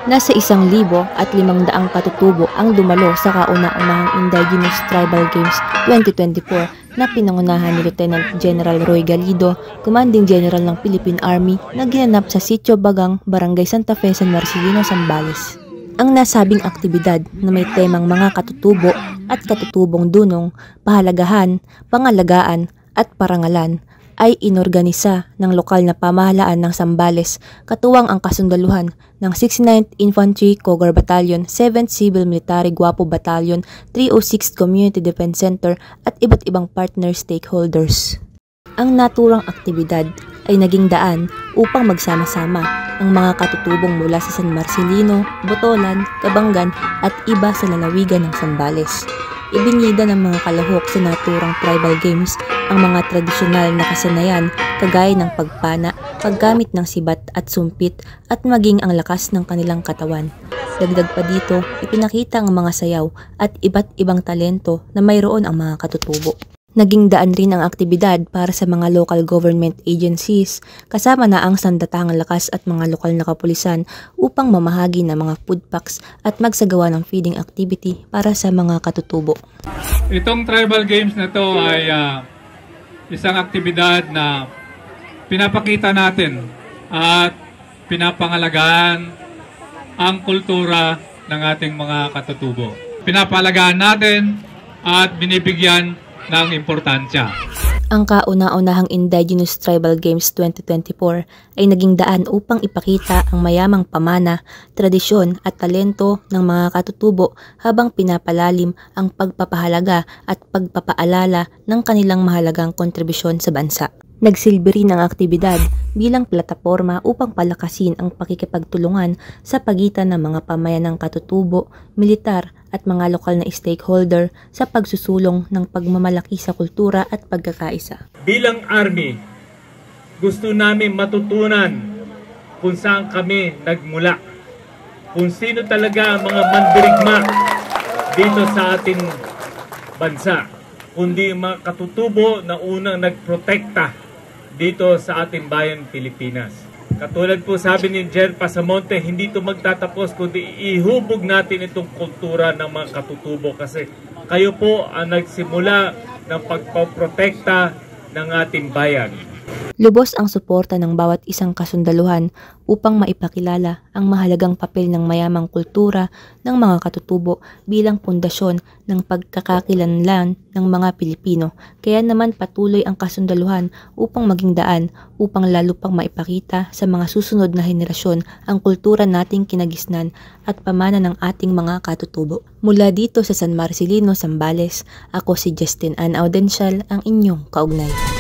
Nasa 1,500 katutubo ang dumalo sa kauna-unahang Indigenous Tribal Games 2024 na pinangunahan ni Lieutenant General Roy Galido, Commanding General ng Philippine Army, na ginanap sa Sitio Bagang, Barangay Santa Fe, San Marcelino, Zambales. Ang nasabing aktibidad na may temang mga katutubo at katutubong dunong, pahalagahan, pangalagaan at parangalan ay inorganisa ng lokal na pamahalaan ng Zambales, katuwang ang kasundaluhan ng 69th Infantry Cougar Battalion, 7th Civil Military Guapo Battalion, 306th Community Defense Center at iba't ibang partner stakeholders. Ang naturang aktibidad ay naging daan upang magsama-sama ang mga katutubong mula sa San Marcelino, Botolan, Cabangan at iba sa lalawigan ng Zambales. Ibinida ng mga kalahok sa naturang tribal games ang mga tradisyonal na kasanayan kagaya ng pagpana, paggamit ng sibat at sumpit at maging ang lakas ng kanilang katawan. Dagdag pa dito, ipinakita ang mga sayaw at iba't ibang talento na mayroon ang mga katutubo. Naging daan rin ang aktibidad para sa mga local government agencies, kasama na ang sandatangang lakas at mga lokal na kapulisan upang mamahagi ng mga food packs at magsagawa ng feeding activity para sa mga katutubo. Itong tribal games na to ay isang aktibidad na pinapakita natin at pinapangalagaan ang kultura ng ating mga katutubo. Pinapalagaan natin at binibigyan ng importansya. Ang kauna-unahang Indigenous Tribal Games 2024 ay naging daan upang ipakita ang mayamang pamana, tradisyon at talento ng mga katutubo habang pinapalalim ang pagpapahalaga at pagpapaalala ng kanilang mahalagang kontribusyon sa bansa. Nagsilbi rin ang aktibidad bilang plataporma upang palakasin ang pakikipagtulungan sa pagitan ng mga pamayanang katutubo, militar at mga lokal na stakeholder sa pagsusulong ng pagmamalaki sa kultura at pagkakaisa. Bilang Army, gusto namin matutunan kung saan kami nagmula, kung sino talaga ang mga mandirigma dito sa ating bansa, kundi mga katutubo na unang nagprotekta dito sa ating bayan Pilipinas. Katulad po sabi ni Jen Pasamonte, hindi ito magtatapos kundi ihubog natin itong kultura ng mga katutubo kasi kayo po ang nagsimula ng pagpoprotekta ng ating bayan. Lubos ang suporta ng bawat isang kasundaluhan upang maipakilala ang mahalagang papel ng mayamang kultura ng mga katutubo bilang pundasyon ng pagkakakilanlan ng mga Pilipino. Kaya naman patuloy ang kasundaluhan upang maging daan upang lalo pang maipakita sa mga susunod na henerasyon ang kultura nating kinagisnan at pamana ng ating mga katutubo. Mula dito sa San Marcelino, Zambales, ako si Justin Ann Audencial, ang inyong kaugnay.